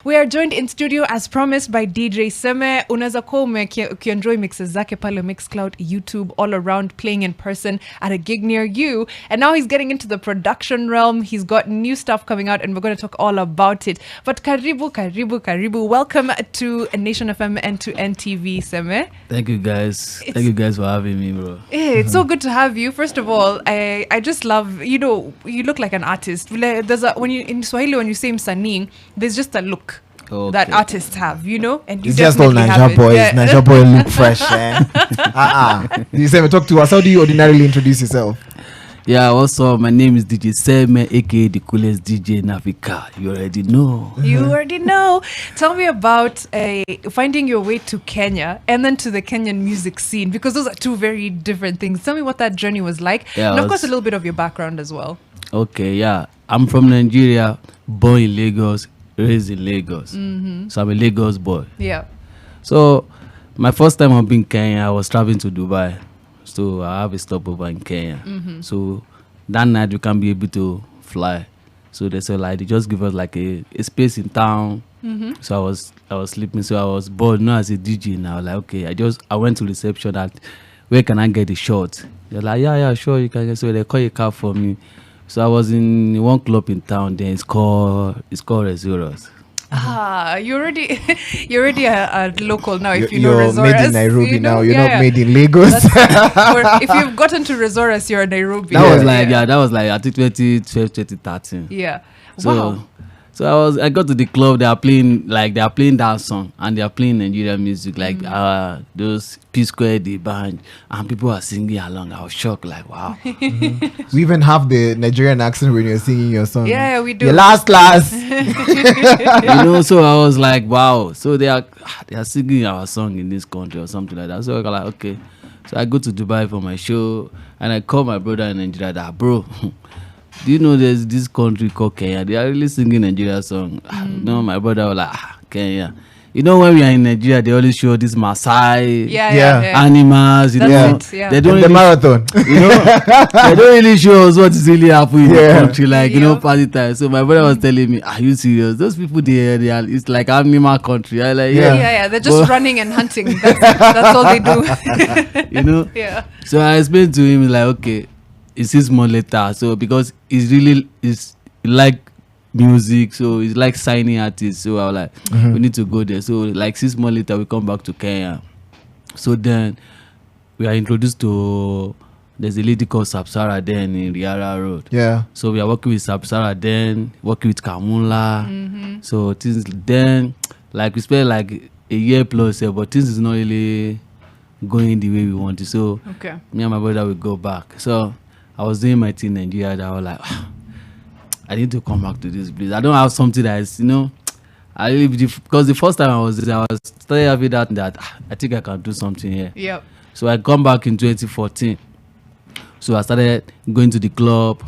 We are joined in studio as promised by DJ Seme. Unaweza kuwa ukienjoy mixes zake pale Mixcloud, YouTube, all around, playing in person at a gig near you. And now he's getting into the production realm. He's got new stuff coming out and we're going to talk all about it. But karibu. Welcome to Nation FM and to NTV, Seme. Thank you guys. Thank you guys for having me, bro. It's so good to have you. First of all, I just love, you look like an artist. There's in Swahili, when you say msanii, there's just a look that artists have, and you it's just all Naija boys. Yeah. Naija boy look fresh. You say, talk to us. How do you ordinarily introduce yourself? Yeah, also my name is DJ Seme, aka the coolest DJ in Africa. You already know. Tell me about finding your way to Kenya and then to the Kenyan music scene, because those are two very different things. Tell me what that journey was like, and of course a little bit of your background as well. Okay, yeah. I'm from Nigeria, born in Lagos, raised in Lagos. So I'm a Lagos boy. Yeah. So my first time I've been in Kenya, I was traveling to Dubai. So I have a stopover in Kenya. So that night we can't be able to fly. So they said they just give us a space in town. So I was sleeping. So I was bored. As a DJ now, okay. I went to reception that where can I get the shot? They're like, yeah, sure you can. So they call a cab for me. So I was in one club in town. Then it's called Resorts. You're already a local now. If you're Resorts, made in Nairobi now. You're not made in Lagos. Or if you've gotten to Resorts, you're in Nairobi. That was I think 2012, 2013. Yeah. Wow. So I got to the club. They are playing that song, and they are playing Nigerian music those P Square, the band, and people are singing along. I was shocked, wow. We even have the Nigerian accent when you're singing your song. Yeah, we do. Your last class. So I was like, wow. So they are singing our song in this country or something like that. So I was like, okay. So I go to Dubai for my show, and I call my brother in Nigeria that, bro, do you know there's this country called Kenya? They are really singing Nigeria song. My brother was like, Kenya. When we are in Nigeria, they always show this Maasai animals. They don't the marathon. They don't really show us what is really happening in the country. Party time. So my brother was telling me, are you serious? Those people there, it's like animal country. I like, They're just running and hunting. That's all they do. Yeah. So I explained to him okay. It's 6 months later, so because it's like music, so it's like signing artists. So I was like, we need to go there. So 6 months later, we come back to Kenya. So then we are introduced to there's a lady called Sapsara then in Riara Road. Yeah. So we are working with Sapsara then, working with Kamula. So things then we spent a year plus, but things is not really going the way we want it. So me and my brother will go back. So I was doing my thing in Nigeria. I was like, I need to come back to this place. I don't have something that is, I really because the first time I was there, I was started having that I think I can do something here. Yep. So I come back in 2014. So I started going to the club.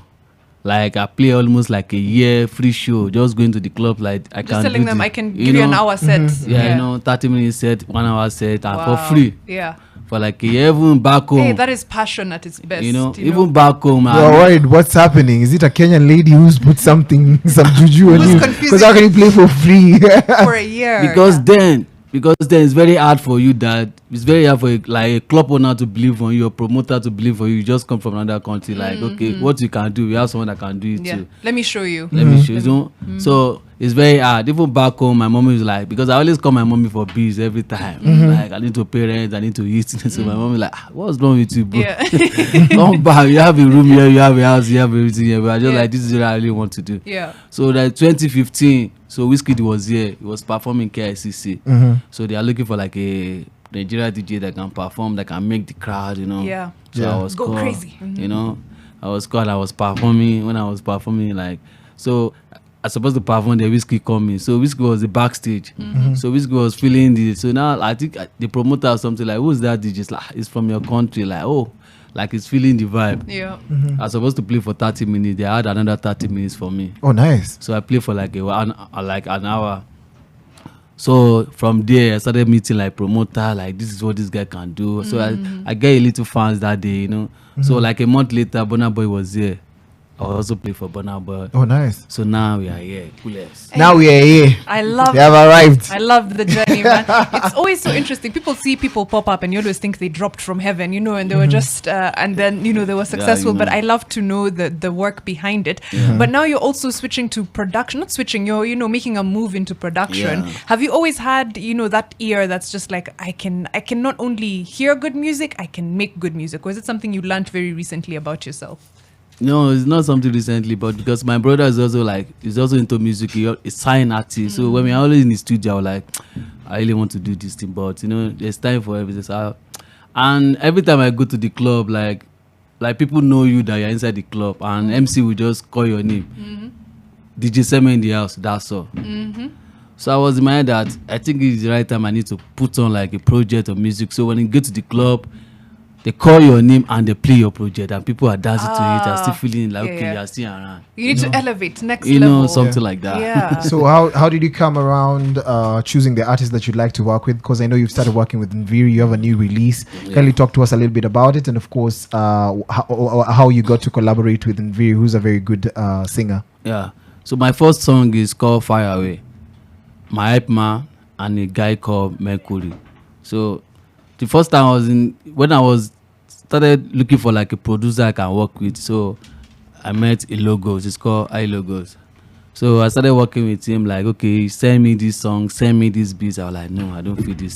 I play almost a year free show, just going to the club. I can telling them I can give you an hour set. 30 minutes set, 1 hour set, and for free. Yeah. For a year, even back home. Hey, that is passion at its best. Even back home. You're worried what's happening. Is it a Kenyan lady who's put some juju on you? Because how can you play for free? For a year. Because then it's very hard for you it's very hard for a club owner to believe on you, a promoter to believe on you. You just come from another country. Okay, what you can do, we have someone that can do it too. Let me show you. Let me show you. So it's very hard. Even back home, my mommy is because I always call my mommy for bills every time. I need to pay rent, I need to eat. So my mommy is what's wrong with you, bro? Come back. You have a room here, you have a house, you have everything here. But I just this is what I really want to do. Yeah. So 2015, so Wizkid was here. He was performing KICC. So they are looking for a Nigeria DJ that can perform, that can make the crowd, Yeah. So I was go crazy. I was called. I was performing. When I was performing, so I supposed to perform. The Wizkid coming. So Wizkid was the backstage. So Wizkid was feeling this. So now I think the promoter or something who's that DJ? It's from your country. It's feeling the vibe. Yeah. I was supposed to play for 30 minutes. They had another 30 minutes for me. Oh, nice. So I played for an hour. So from there, I started meeting promoter, this is what this guy can do. So I get a little fans that day, So a month later, Burna Boy was there. I also play for Burna Boy. Oh, nice. So now we are here, coolest. Now we are here. I love. They have arrived. I love the journey, man. It's always so interesting. People see people pop up, and you always think they dropped from heaven, you know, and they were just, and then they were successful. But I love to know the work behind it. But now you're also switching to production. Not switching. You're making a move into production. Yeah. Have you always had that ear that's just like I can not only hear good music, I can make good music, or is it something you learned very recently about yourself? No, it's not something recently, but because my brother is also into music, he's sign artist. So when we're always in the studio, I'm like, I really want to do this thing, but there's time for everything. So and every time I go to the club, like people know you that you're inside the club, and MC will just call your name. DJ Seme in the house, that's all. So I was in my head that I think it's the right time I need to put on like a project of music. So when you get to the club, they call your name and they play your project, and people are dancing to it and still feeling like okay, you're still around. You need to elevate next level. Something like that. Yeah. So how did you come around choosing the artists that you'd like to work with? Because I know you've started working with Nviri, you have a new release. Can you talk to us a little bit about it? And of course, how you got to collaborate with Nviri, who's a very good singer. Yeah. So my first song is called Fire Away. My hype man and a guy called Mercury. So the first time when I started looking for like a producer I can work with, so I met a Logos. It's called iLogos. So I started working with him, like, okay, send me this song, send me this beat. I was like, no, I don't feel this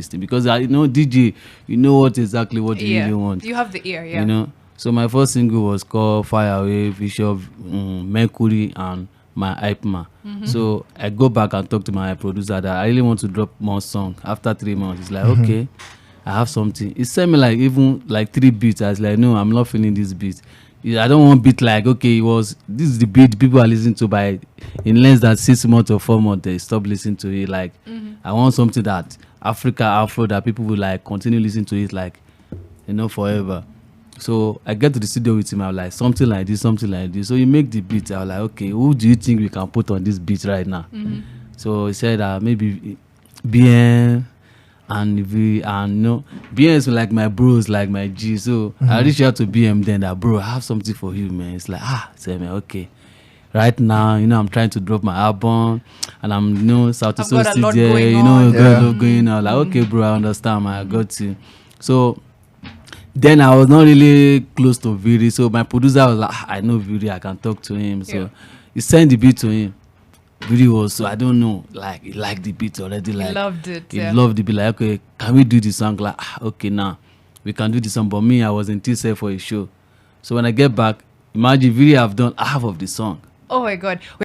thing. Because I know DJ, you know exactly what you really want. You have the ear, yeah. So my first single was called Fire Away, feature Mercury and my hype man. So I go back and talk to my producer that I really want to drop more song. After 3 months, he's like, okay, I have something. He sent me like even like 3 beats. I was like, no, I'm not feeling this beat. I don't want beat like, okay, this is the beat people are listening to by in less than 6 months or 4 months, they stop listening to it. Like, I want something that Afro that people will like continue listening to it like, forever. So I get to the studio with him. I was like, something like this. So he make the beat. I was like, okay, who do you think we can put on this beat right now? So he said maybe BM and BM is like my bros, like my G. So I reached out to BM then that, bro, I have something for you, man. It's like, say, man, okay. Right now, I'm trying to drop my album, and I'm, South East got a lot there, going got a lot on. going on. Like, okay, bro, I understand, man, I got you. So then I was not really close to Viri, so my producer was like, I know Viri, I can talk to him. So he sent the beat to him. Viri was, so I don't know, like he liked the beat already. Like, he loved it. He loved the beat. Like, okay, can we do the song? Like, okay, now we can do the song. But me, I was in TSA for a show. So when I get back, imagine Viri have done half of the song. Oh my God.